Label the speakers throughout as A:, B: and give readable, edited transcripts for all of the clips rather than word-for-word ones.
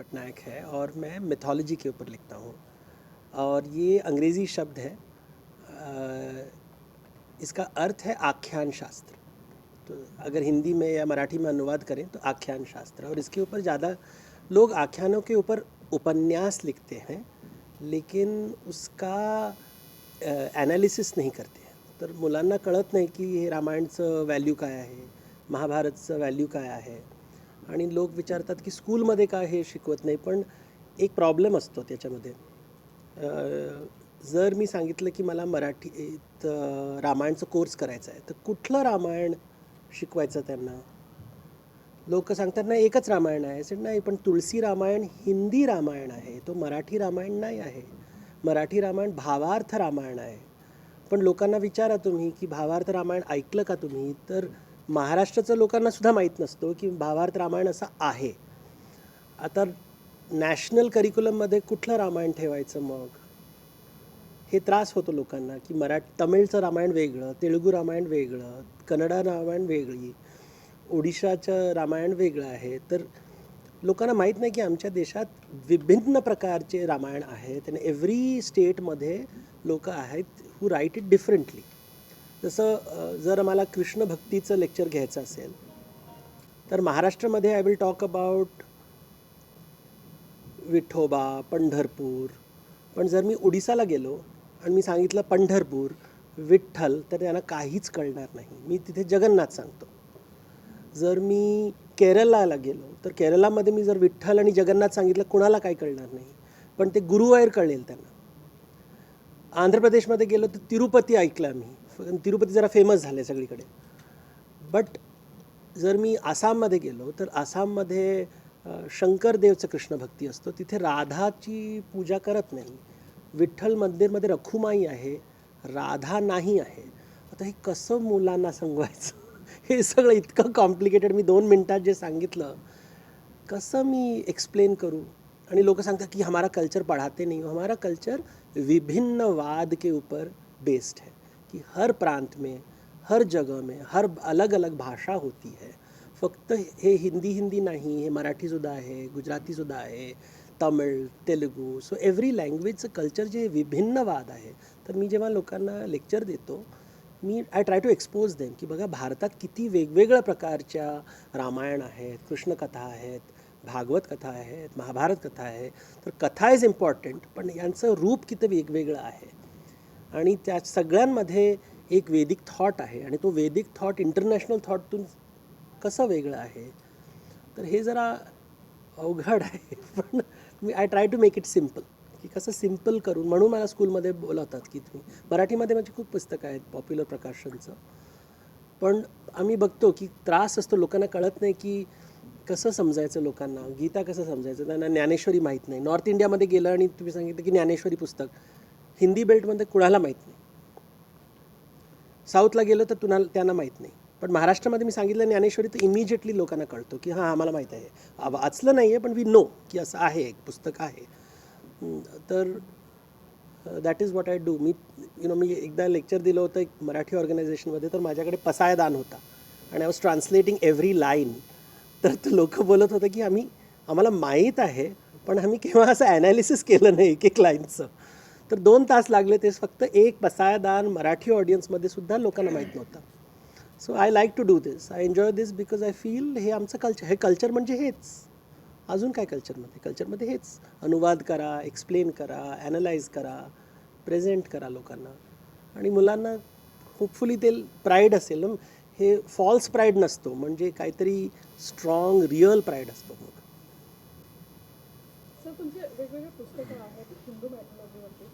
A: पटनायक है और मैं मिथोलॉजी के ऊपर लिखता हूँ। और ये अंग्रेज़ी शब्द है। इसका अर्थ है आख्यान शास्त्र। तो अगर हिंदी में या मराठी में अनुवाद करें तो आख्यान शास्त्र। और इसके ऊपर ज़्यादा लोग आख्यानों के ऊपर उपन्यास लिखते हैं, लेकिन उसका ॲनालिसिस नाही करते. तर मुलांना कळत नाही की हे रामायणचं व्हॅल्यू काय आहे, महाभारतचं व्हॅल्यू काय आहे. आणि लोक विचारतात की स्कूलमध्ये का हे शिकवत नाही. पण एक प्रॉब्लेम असतो त्याच्यामध्ये. जर मी सांगितलं की मला मराठीत रामायणचं कोर्स करायचा आहे, तर कुठलं रामायण शिकवायचं त्यांना. लोक सांगतात ना एकच रामायण आहे. असे नाही, पण तुळशी रामायण हिंदी रामायण आहे, तो मराठी रामायण नाही आहे. मराठी रामायण भावार्थ रामायण आहे. पण लोकांना विचारा तुम्ही की भावार्थ रामायण ऐकलं का तुम्ही, तर महाराष्ट्राचं लोकांना सुद्धा माहीत नसतो की भावार्थ रामायण असं आहे. आता नॅशनल करिक्युलममध्ये कुठलं रामायण ठेवायचं मग, हे त्रास होतो लोकांना की तमिळचं रामायण वेगळं, तेलुगू रामायण वेगळं, कन्नडा रामायण वेगळी, ओडिशाचं रामायण वेगळं आहे. तर लोकांना माहीत नाही की आमच्या देशात विभिन्न प्रकारचे रामायण आहेत आणि एव्हरी स्टेटमध्ये लोक आहेत हू राईट इट डिफरंटली. जसं जर मला कृष्ण भक्तीचं लेक्चर घ्यायचं असेल तर महाराष्ट्रामध्ये I will talk about Vithoba, Pandharpur. पण जर मी ओडिसाला गेलो आणि मी सांगितलं पंढरपूर, विठ्ठल, तर त्यांना काहीच कळणार नाही. मी तिथे जगन्नाथ सांगतो. जर मी केरळला गेलो तर केरळामध्ये मी जर विठ्ठल आणि जगन्नाथ सांगितलं, कुणाला काय कळणार नाही. पण ते गुरुवायूर कळेल त्यांना. आंध्र प्रदेशमध्ये गेलो तर तिरुपती ऐकलं आम्ही. तिरुपती जरा फेमस झाले सगळीकडे. बट जर मी आसाममध्ये गेलो तर आसाममध्ये शंकरदेवचं कृष्ण भक्ती असतो. तिथे राधाची पूजा करत नाही. विठ्ठल मंदिरमध्ये रखुमाई आहे, राधा नाही आहे. आता हे कसं मुलांना सांगवायचं. हे सगळं इतकं कॉम्प्लिकेटेड. मी 2 मिनटात जे सांगितलं कसं मी एक्सप्लेन करूँ. आणि लोक सांगतात कि हमारा कल्चर पढ़ाते नहीं हो. हमारा कल्चर विभिन्नवाद के ऊपर बेस्ड है कि हर प्रांत में, हर जगह में, हर अलग अलग भाषा होती है. फक्त हे हिंदी नाही, हे मराठीसुद्धा आहे, गुजरातीसुद्धा आहे, तमिळ, तेलुगू. सो एव्हरी लँग्वेजचं कल्चर जे विभिन्नवाद आहे. तर मी जेव्हा लोकांना लेक्चर देतो, मी I try to expose them की बघा भारतात किती वेगवेगळ्या प्रकारच्या रामायण आहेत, कृष्णकथा आहेत, भागवत कथा आहेत, महाभारत कथा आहे. तर कथा इज इम्पॉर्टंट, पण यांचं रूप किती वेगवेगळं आहे. आणि त्या सगळ्यांमध्ये एक वेदिक थॉट आहे आणि तो वेदिक थॉट इंटरनॅशनल थॉटतून कसं वेगळं आहे. तर हे जरा अवघड आहे. पण मी I try to make it simple की कसं सिम्पल करून. म्हणून मला स्कूलमध्ये बोलवतात की तुम्ही मराठीमध्ये माझी खूप पुस्तकं आहेत पॉप्युलर प्रकाशनचं. पण आम्ही बघतो की त्रास असतो, लोकांना कळत नाही की कसं समजायचं लोकांना. गीता कसं समजायचं, त्यांना ज्ञानेश्वरी माहीत नाही. नॉर्थ इंडियामध्ये गेलं आणि तुम्ही सांगितलं की ज्ञानेश्वरी पुस्तक, हिंदी बेल्टमध्ये कुणाला माहीत नाही. साऊथला गेलो तर त्यांना माहीत नाही. पण महाराष्ट्रामध्ये मी सांगितलं ज्ञानेश्वरी, तर इमिजिएटली लोकांना कळतो की हां आम्हाला माहीत आहे. वाचलं नाही आहे पण वी नो की असं आहे, एक पुस्तक आहे. तर that is what I do. मी एकदा लेक्चर दिलं होतं एक मराठी ऑर्गनायझेशनमध्ये. तर माझ्याकडे पसायदान होता आणि I was translating every line. तर लोक बोलत होतं की आम्हाला माहीत आहे, पण आम्ही केव्हा असं ॲनालिसिस केलं नाही एक एक लाईनचं. तर 2 तास लागले. ते फक्त एक पसायदान मराठी ऑडियन्समध्ये सुद्धा लोकांना माहीत नव्हतं. So I like to do this. I enjoy this because I feel हे आमचं कल्चर. हे कल्चर म्हणजे हेच. अजून काय कल्चरमध्ये हेच. अनुवाद करा, एक्सप्लेन करा, ॲनलाइज करा, प्रेझेंट करा लोकांना. आणि मुलांना होपफुली ते प्राईड असेल ना. हे फॉल्स प्राईड नसतो, म्हणजे काहीतरी स्ट्रॉंग रिअल प्राईड असतो. मग
B: सर तुमचे वेगवेगळे पुस्तकं आहेत हिंदू मॅथॉलॉजीवरती.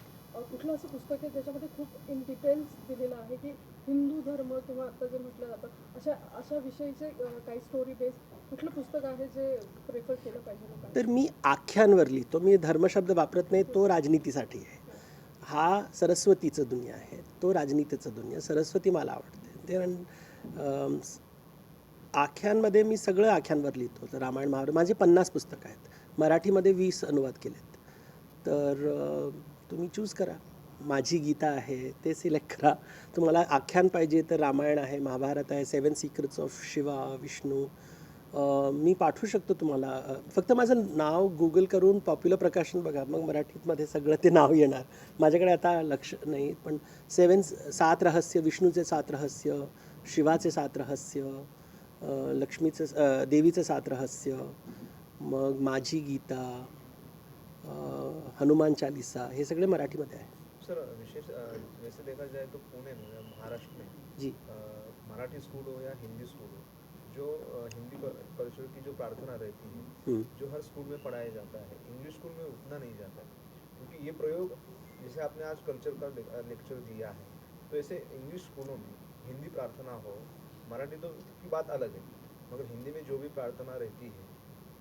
B: कुठलं असं पुस्तक आहे ज्याच्यामध्ये खूप इन डिटेल्स दिलेलं आहे की हिंदू धर्म किंवा आता जे म्हटलं जातं अशा विषयीचे काही स्टोरी बेस कुठलं पुस्तक आहे जे प्रेफर केलं पाहिजे लोकांनी?
A: तर मी आख्यानवर लिहितो. मी धर्मशब्द वापरत नाही, तो राजनीतीसाठी आहे. हा सरस्वतीचं दुनिया आहे, तो राजनीतीचं दुनिया. सरस्वती मला आवडते. ते आख्यांमध्ये मी सगळं आख्यांवर लिहितो. तर रामायण महाभारत माझे 50 पुस्तकं आहेत. मराठीमध्ये 20 अनुवाद केलेत. तर तुम्ही चूज करा. माझी गीता आहे ते सिलेक्ट करा. तुम्हाला आख्यान पाहिजे तर रामायण आहे, महाभारत आहे, 7 सिक्रेट्स ऑफ शिवा, विष्णू, मी पाठवू शकतो तुम्हाला. फक्त माझं नाव गुगल करून पॉप्युलर प्रकाशन बघा, मग मराठीमध्ये सगळं ते नाव येणार. माझ्याकडे आता लक्ष नाही, पण सात रहस्य, विष्णूचे 7 रहस्य, शिवाचे 7 रहस्य, देवीचे 7 रहस्य, मग माझी गीता, हनुमान चालीसा, हे सगळे मराठीमध्ये आहे.
C: सर विशेष वैसे देखा जाए तो पुणे में या महाराष्ट्र में
A: जी.
C: मराठी स्कूल हो या हिंदी स्कूल हो, जो हिंदी कल्चर की जो प्रार्थना रहती है,
A: हम्म.
C: जो हर स्कूल में पढ़ाया जाता है, इंग्लिश स्कूल में उतना नहीं जाता है. क्योंकि ये प्रयोग जैसे आपने आज कल्चर का लेक्चर दिया है, तो ऐसे इंग्लिश स्कूलों में हिंदी प्रार्थना हो, मराठी तो की बात अलग है, मगर हिंदी में जो भी प्रार्थना रहती है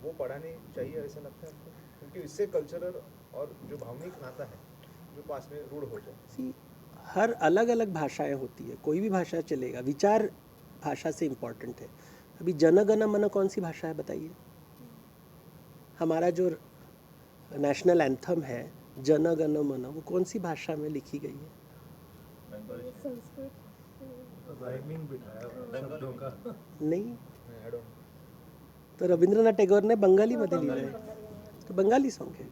C: वो पढ़ानी चाहिए, ऐसा लगता है आपको? क्योंकि इससे कल्चरल और जो भावनिक नाता है जो पास में रूढ़ हो जाए.
A: सी, हर अलग अलग भाषाएं होती है, कोई भी भाषा चलेगा, विचार भाषा से इम्पोर्टेंट है. अभी जन गण मन कौन सी भाषा है बताइए? हमारा जो नेशनल एंथम है जन गण मन, वो कौन सी भाषा में लिखी गई है?
B: संस्कृत
D: राइमिंग बिठाया शब्दों का.
A: नहीं.
C: I don't know.
A: तो रविंद्रनाथ टैगोर ने बंगाली मध्ये लिहिलं आहे, तो बंगाली सॉन्ग है.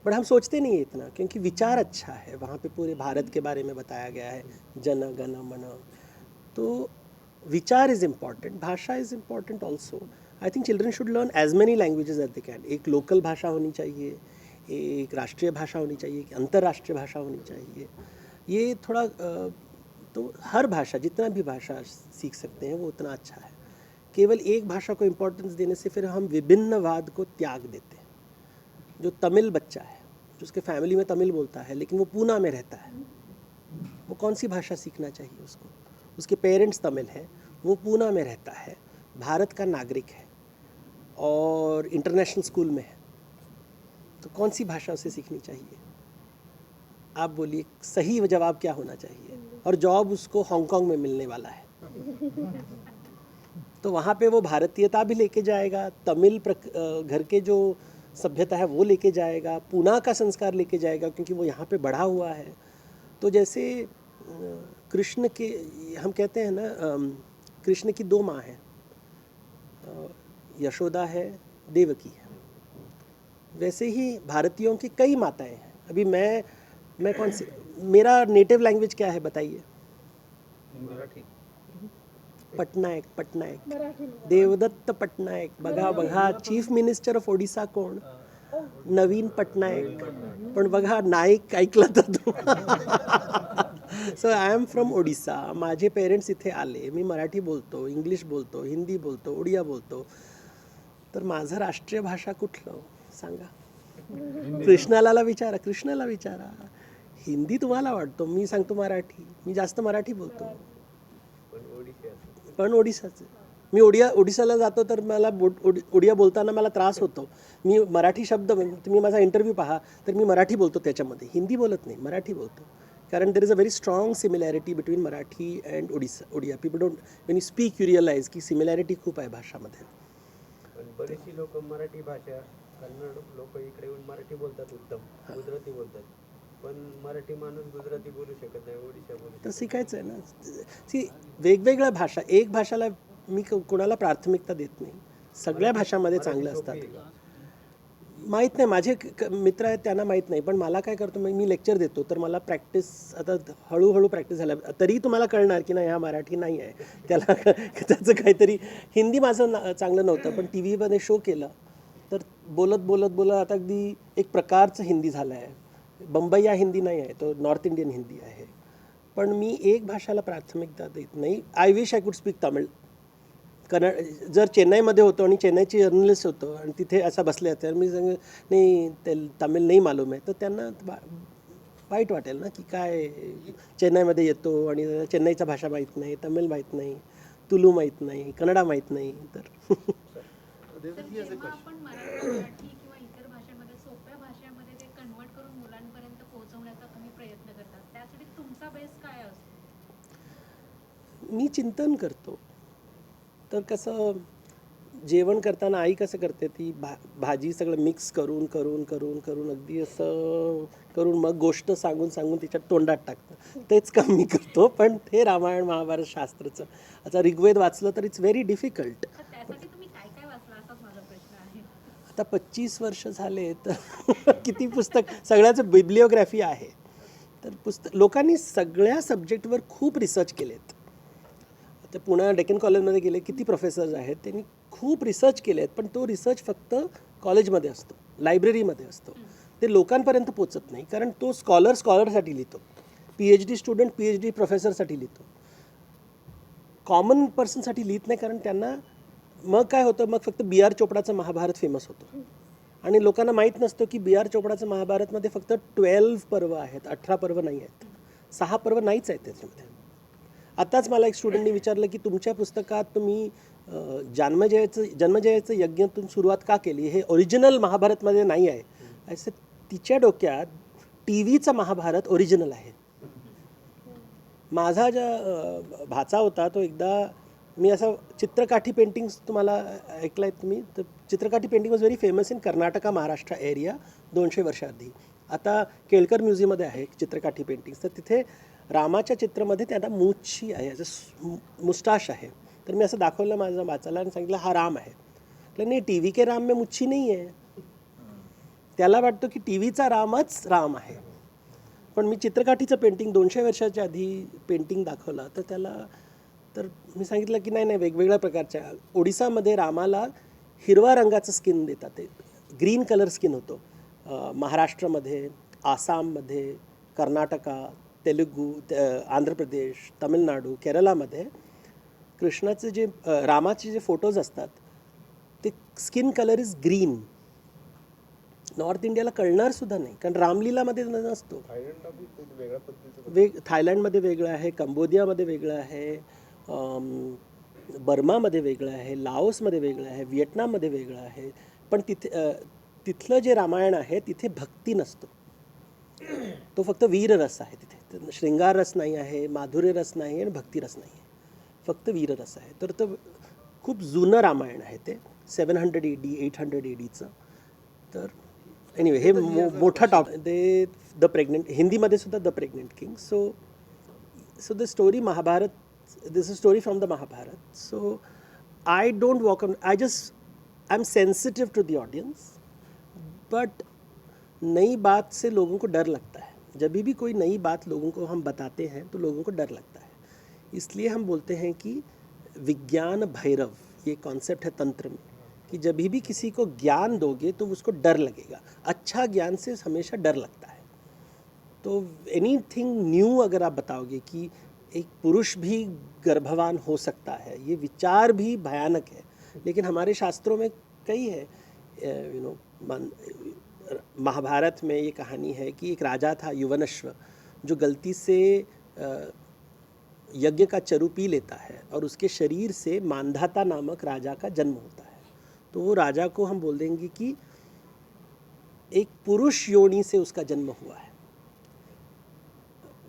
A: बट हम सोचते नहीं है इतना, क्योंकि विचार अच्छा है, वहाँ पे पूरे भारत के बारे में बताया गया है, जन गण मन. तो विचार इज़ इम्पॉर्टेंट, भाषा is important also. I think children should learn as many languages as they can. एक लोकल भाषा होनी चाहिए, एक राष्ट्रीय भाषा होनी चाहिए, एक अंतर्राष्ट्रीय भाषा होनी चाहिए. ये थोड़ा तो हर भाषा, जितना भी भाषा सीख सकते हैं वो उतना अच्छा है. केवल एक भाषा को इम्पोर्टेंस देने से फिर हम विभिन्नवाद को त्याग देते हैं. जो तमिल बच्चा है, जो उसके फैमिली में तमिल बोलता है लेकिन वो पूना में रहता है, वो कौन सी भाषा सीखना चाहिए उसको? उसके पेरेंट्स तमिल हैं, वो पूना में रहता है, भारत का नागरिक है और इंटरनेशनल स्कूल में है, तो कौन सी भाषा उसे सीखनी चाहिए? आप बोलिए, सही जवाब क्या होना चाहिए? और जॉब उसको हांगकांग में मिलने वाला है, तो वहाँ पे वो भारतीयता भी लेके जाएगा, तमिल घर के जो सभ्यता है वो लेके जाएगा, पूना का संस्कार लेके जाएगा, क्योंकि वो यहाँ पे बढ़ा हुआ है. तो जैसे कृष्ण के, हम कहते हैं ना, कृष्ण की 2 माँ हैं, यशोदा है, देवकी है. वैसे ही भारतीयों की कई माताएं हैं. अभी मैं कौन सी, मेरा नेटिव लैंग्वेज क्या है बताइए?
C: मराठी.
A: पटनायक.
B: मराठी
A: देवदत्त पटनायक. बघा चीफ मिनिस्टर ऑफ ओडिसा कोण? नवीन पटनायक. पण बघा, नाईक ऐकलं तर तू. So I am from Odisha. माझे पेरेंट्स इथे आले, मी मराठी बोलतो, इंग्लिश बोलतो, हिंदी बोलतो, ओडिया बोलतो. तर माझं राष्ट्रीय भाषा कुठलं सांगा? कृष्णाला विचारा. हिंदी तुम्हाला वाटतो, मी सांगतो मराठी. मी जास्त मराठी बोलतो, पण ओडिसाचं. मी ओडिसाला जातो तर मला ओडिया बोलताना मला त्रास होतो. मी मराठी शब्द, तुम्ही माझा इंटरव्ह्यू पहा तर मी मराठी बोलतो, त्याच्यामध्ये हिंदी बोलत नाही, मराठी बोलतो. कारण there is a very strong similarity between Marathi and Odia. People don't, when you speak you realise की सिमिलॅरिटी खूप आहे भाषामध्ये.
E: पण बरेचशी लोक मराठी भाषा, कन्नड लोक इकडे येऊन मराठी बोलतात उत्तम, गुजराती बोलतात, पण मराठी माणूस गुजराती बोलू शकत नाही, ओडिशा बोलू शकत
A: तर शिकायचं आहे ना. सी, वेगवेगळ्या भाषा, एक भाषाला मी कोणाला प्राथमिकता देत नाही. सगळ्या भाषामध्ये चांगल्या असतात. माहीत नाही, माझे मित्र आहेत त्यांना माहीत नाही, पण मला काय करतो, मी लेक्चर देतो तर मला प्रॅक्टिस, आता हळूहळू प्रॅक्टिस झाल्या, तरी तुम्हाला कळणार की नाही हा मराठी नाही आहे, त्याला त्याचं काहीतरी. हिंदी माझं चांगलं नव्हतं, पण टी व्हीमध्ये शो केला तर बोलत आता अगदी एक प्रकारचं हिंदी झालं आहे. बंबईया हिंदी नाही आहे, तो नॉर्थ इंडियन हिंदी आहे. पण मी एक भाषाला प्राथमिकता देत नाही. I wish I could speak Tamil. जर चेन्नईमध्ये होतो आणि चेन्नईची जर्नलिस्ट होतो आणि तिथे असा बसले तर मी सांग नाही, ते तमिळ नाही मालूम आहे, तर त्यांना वाईट वाटेल ना, की काय चेन्नईमध्ये येतो आणि चेन्नईचा भाषा माहीत नाही, तमिळ माहीत नाही, तुलू माहीत नाही, कन्नडा माहीत नाही. तर
F: जेव्हा आपण मराठी किंवा इतर भाषांमध्ये सोप्या भाषेमध्ये ते कन्वर्ट करून मुलांपर्यंत पोहोचवण्याचा तुम्ही प्रयत्न करता, त्यासाठी तुमचा बेस काय असतो?
A: मी चिंतन करतो. तर कसं, जेवण करताना आई कसं करते, ती भाजी सगळं मिक्स करून अगदी असं करून मग गोष्ट सांगून तिच्यात तोंडात टाकतं. तेच काम मी करतो. पण ते रामायण महाभारत शास्त्राचं, आता ऋग्वेद वाचलं तर इट्स व्हेरी डिफिकल्ट.
F: तर त्यासाठी तुम्ही काय
A: आता 25 वर्ष झाले तर किती पुस्तक, सगळ्याचं बिब्लिओग्राफी आहे. तर लोकांनी सगळ्या सब्जेक्टवर खूप रिसर्च केलेत. आता पुण्या डेक्कन कॉलेजमध्ये गेले, किती प्रोफेसर्स आहेत, त्यांनी खूप रिसर्च केले आहेत, पण तो रिसर्च फक्त कॉलेजमध्ये असतो, लायब्ररीमध्ये असतो. ते लोकांपर्यंत पोचत नाही, कारण तो स्कॉलरसाठी लिहितो, PhD स्टुडंट PhD प्रोफेसरसाठी लिहितो, कॉमन पर्सनसाठी लिहित नाही. कारण त्यांना मग काय होतं, मग फक्त B.R. चोपडाचं महाभारत फेमस होतं आणि लोकांना माहीत नसतं की B.R. चोपडाचं महाभारतमध्ये फक्त 12 पर्व आहेत, 18 पर्व नाही आहेत, 6 पर्व नाहीच आहेत त्याच्यामध्ये. आताच मला एक स्टुडंटनी विचारलं की तुमच्या पुस्तकात तुम्ही जन्मजयाचं यज्ञातून सुरुवात का केली, हे ओरिजिनल महाभारतमध्ये नाही आहे. असं तिच्या डोक्यात TV महाभारत ओरिजिनल आहे. माझा ज्या भाचा होता तो एकदा, मी असा चित्रकाठी पेंटिंग्स, तुम्हाला ऐकलं आहेत तुम्ही, तर Chitrakathi painting was very famous in Karnataka Maharashtra area 200 वर्षाआधी. आता केळकर म्युझियममध्ये आहे चित्रकाठी पेंटिंग्स. तर तिथे रामाच्या चित्रामध्ये त्यांना मूछी आहे, मुस्टाश आहे. तर मी असं दाखवलं माझ्या भाचाला आणि सांगितलं हा राम आहे. म्हटलं नाही, TV के राम में मुच्छी नाही आहे. त्याला वाटतं की TVचा रामच राम आहे. पण मी चित्रकाठीचं पेंटिंग 200 वर्षाच्या आधी पेंटिंग दाखवला तर त्याला, तर मी सांगितलं की नाही वेगवेगळ्या प्रकारच्या, ओडिसामध्ये रामाला हिरवा रंगाचं स्किन देतात, ते ग्रीन कलर स्किन होतो. महाराष्ट्रामध्ये, आसाममध्ये, कर्नाटका, तेलुगू, आंध्र प्रदेश, तमिळनाडू, केरळामध्ये कृष्णाचे जे रामाचे जे फोटोज असतात ते skin colour is green. North इंडियाला कळणार सुद्धा नाही, कारण रामलीलामध्ये नसतो.
C: थायलंडला बी ते वेगळ्या पद्धतीचं
A: थायलंडमध्ये वेगळं आहे, कंबोडियामध्ये वेगळं आहे, बर्मामध्ये वेगळं आहे, लाओसमध्ये वेगळं आहे, व्हिएटनाममध्ये वेगळं आहे. पण तिथलं जे रामायण आहे तिथे भक्ती नसतो, तो फक्त वीररस आहे. तिथे शृंगार रस नाही आहे, माधुर्य रस नाही आणि भक्ती रस नाही आहे, फक्त वीररस आहे. तर तो खूप जुनं रामायण आहे ते, 700 AD 800 ADचं. तर एनिवे हे मोठा टॉप. ते द प्रेग्नेंट, हिंदीमध्ये सुद्धा the pregnant king. So the story Mahabharat, this is story from the Mahabharata. So I don't walk on, I'm sensitive to the audience, but नई बात से लोगों को डर लगता है. जब भी कोई नई बात लोगों को हम बताते हैं तो लोगों को डर लगता है. इसलिए हम बोलते हैं कि विज्ञान भैरव, ये कॉन्सेप्ट है तंत्र में, कि जब भी किसी को ज्ञान दोगे तो उसको डर लगेगा. अच्छा ज्ञान से हमेशा डर लगता है. तो एनीथिंग न्यू अगर आप बताओगे कि एक पुरुष भी गर्भवान हो सकता है, ये विचार भी भयानक है. लेकिन हमारे शास्त्रों में कई है, महाभारत में ये कहानी है कि एक राजा था युवनश्व, जो गलती से यज्ञ का चरु पी लेता है और उसके शरीर से मांधाता नामक राजा का जन्म होता है. तो वो राजा को हम बोल देंगे कि एक पुरुष योनि से उसका जन्म हुआ है.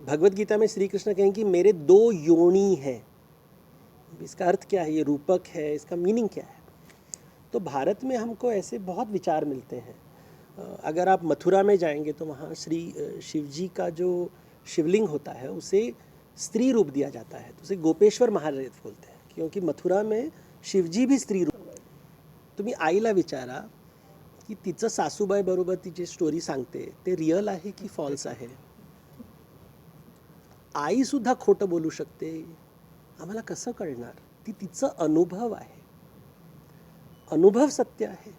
A: भगवत गीता में श्री कृष्ण कहें कि मेरे 2 योनि हैं. इसका अर्थ क्या है, ये रूपक है, इसका मीनिंग क्या है. तो भारत में हमको ऐसे बहुत विचार मिलते हैं. अगर आप मथुरा में जाएंगे तो वहाँ शिव जी का जो शिवलिंग होता है उसे स्त्री रूप दिया जाता है, तो उसे गोपेश्वर महादेव बोलते हैं, क्योंकि मथुरा में शिवजी भी स्त्री रूप. तुम्ही आईला विचारा की तिचं सासूबाई बरोबर तिची स्टोरी सांगते, ते रिअल आहे की फॉल्स आहे. आईसुद्धा खोटं बोलू शकते, आम्हाला कसं कळणार. ती तिचं अनुभव आहे, अनुभव सत्य आहे,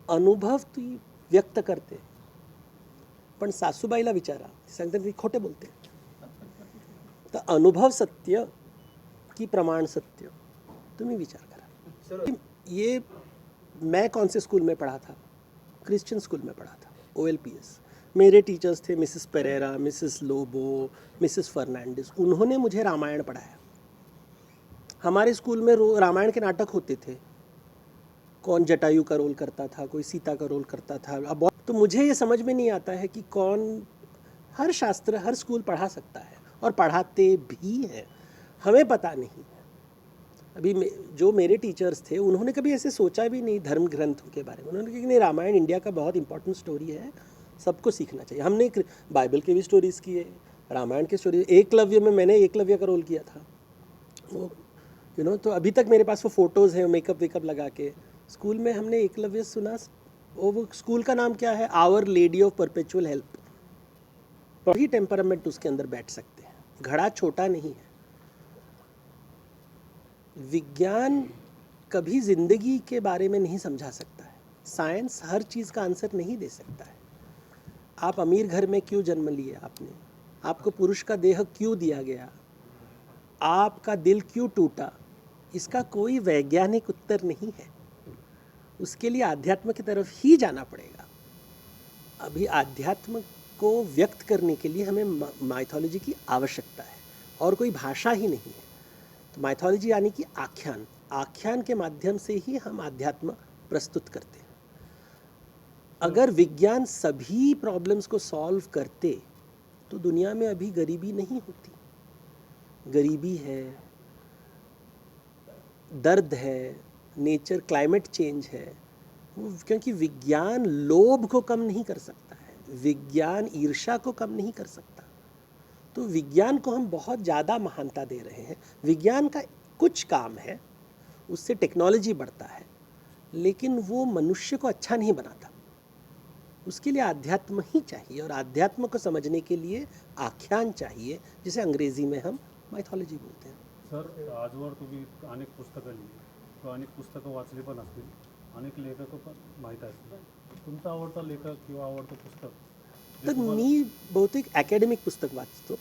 A: अनुभव ती व्यक्त करते. पण सासूबाईला विचारा, ती सांगते ती खोटे बोलते. तर अनुभव सत्य की प्रमाण सत्य, तुम्ही विचार करा. ये मैं कौन से स्कूल में पढ़ा था, क्रिश्चियन स्कूल में पढ़ा था, OLPS. मेरे टीचर्स थे Mrs Pereira, Mrs Lobo, Mrs Fernandes. उन्होंने मुझे रामायण पढ़ाया. हमारे स्कूल में रामायण के नाटक होते थे, कौन जटायु का रोल करता था, कोई सीता का रोल करता था. अब तो मुझे ये समझ में नहीं आता है कि कौन, हर शास्त्र हर स्कूल पढ़ा सकता है और पढ़ाते भी हैं, हमें पता नहीं. अभी जो मेरे टीचर्स थे उन्होंने कभी ऐसे सोचा भी नहीं धर्म ग्रंथों के बारे में. उन्होंने कहा कि नहीं, रामायण इंडिया का बहुत इंपॉर्टेंट स्टोरी है, सबको सीखना चाहिए. हमने बाइबल के भी स्टोरीज़ किए, रामायण के स्टोरी. एकलव्य में मैंने एकलव्य का रोल किया था. वो तो अभी तक मेरे पास वो फ़ोटोज़ हैं, मेकअप वेकअप लगा के. स्कूल में हमने एकलव्य सुना, वो स्कूल का नाम क्या है, आवर लेडी ऑफ परपेचुअल हेल्प। वही टेम्परामेंट उसके अंदर बैठ सकते हैं, घड़ा छोटा नहीं है। विज्ञान कभी जिंदगी के बारे में नहीं समझा सकता है, साइंस हर चीज़ का आंसर नहीं दे सकता है। आप अमीर घर में क्यों जन्म लिए आपने, आपको पुरुष का देह क्यों दिया गया, आपका दिल क्यों टूटा, इसका कोई वैज्ञानिक उत्तर नहीं है। उसके लिए अध्यात्म की तरफ ही जाना पड़ेगा। अभी अध्यात्म को व्यक्त करने के लिए हमें माइथोलॉजी की आवश्यकता है, और कोई भाषा ही नहीं है। तो माइथोलॉजी यानी कि आख्यान, आख्यान के माध्यम से ही हम अध्यात्म प्रस्तुत करते हैं। अगर विज्ञान सभी प्रॉब्लम्स को सॉल्व करते तो दुनिया में अभी गरीबी नहीं होती। गरीबी है, दर्द है, नेचर क्लाइमेट चेंज है, क्योंकि विज्ञान लोभ को कम नहीं कर सकता है, विज्ञान ईर्ष्या को कम नहीं कर सकता। तो विज्ञान को हम बहुत ज़्यादा महानता दे रहे हैं। विज्ञान का कुछ काम है, उससे टेक्नोलॉजी बढ़ता है, लेकिन वो मनुष्य को अच्छा नहीं बनाता। उसके लिए आध्यात्म ही चाहिए, और आध्यात्म को समझने के लिए आख्यान चाहिए, जिसे अंग्रेजी में हम माइथॉलॉजी बोलते हैं।
G: सर, आजवर तुम्ही अनेक पुस्तकं लिहिली किंवा अनेक पुस्तकं वाचली पण असतील, अनेक लेखक पण माहीत असतील. तुमचा आवडता लेखक किंवा आवडतं पुस्तक?
A: तर मी बहुतेक अकॅडमिक पुस्तक वाचतो,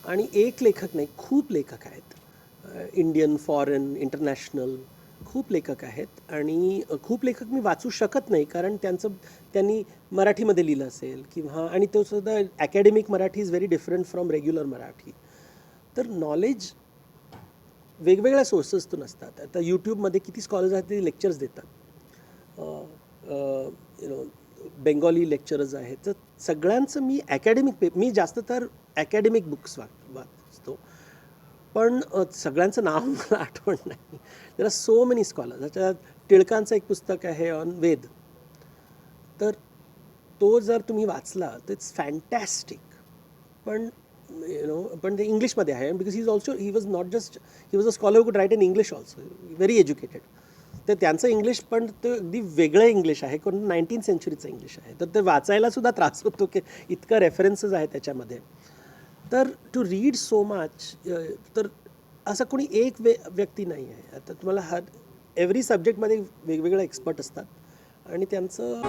A: आणि एक लेखक नाही, खूप लेखक आहेत. इंडियन, फॉरेन, इंटरनॅशनल खूप लेखक आहेत, आणि खूप लेखक मी वाचू शकत नाही, कारण त्यांनी मराठीमध्ये लिहिलं असेल किंवा, आणि तो सुद्धा academic Marathi is very different from regular Marathi. तर नॉलेज वेगवेगळ्या सोर्सेसतून असतात. आता यूट्यूबमध्ये किती स्कॉलर्स आहेत ते लेक्चर्स देतात, बेंगॉली लेक्चरर्स आहेत. तर सगळ्यांचं मी जास्त तर अकॅडमिक बुक्स वाचतो, पण सगळ्यांचं नाव मला आठवण नाही. There are so many scholars. त्याच्यात टिळकांचं एक पुस्तक आहे ऑन वेद, तर तो जर तुम्ही वाचला तर इट्स फॅन्टॅस्टिक. पण पण ते इंग्लिशमध्ये आहे, because he was a scholar who could write in English also, very educated. तर त्यांचं इंग्लिश पण ते अगदी वेगळं इंग्लिश आहे, कारण 19th सेंचुरीचं इंग्लिश आहे. तर ते वाचायला सुद्धा त्रास होतो की इतकं रेफरन्सेस आहे त्याच्यामध्ये. तर टू रीड सो मच, तर असं कोणी एक व्यक्ती नाही आहे. आता तुम्हाला एव्हरी सब्जेक्टमध्ये वेगवेगळे एक्सपर्ट असतात, आणि त्यांचं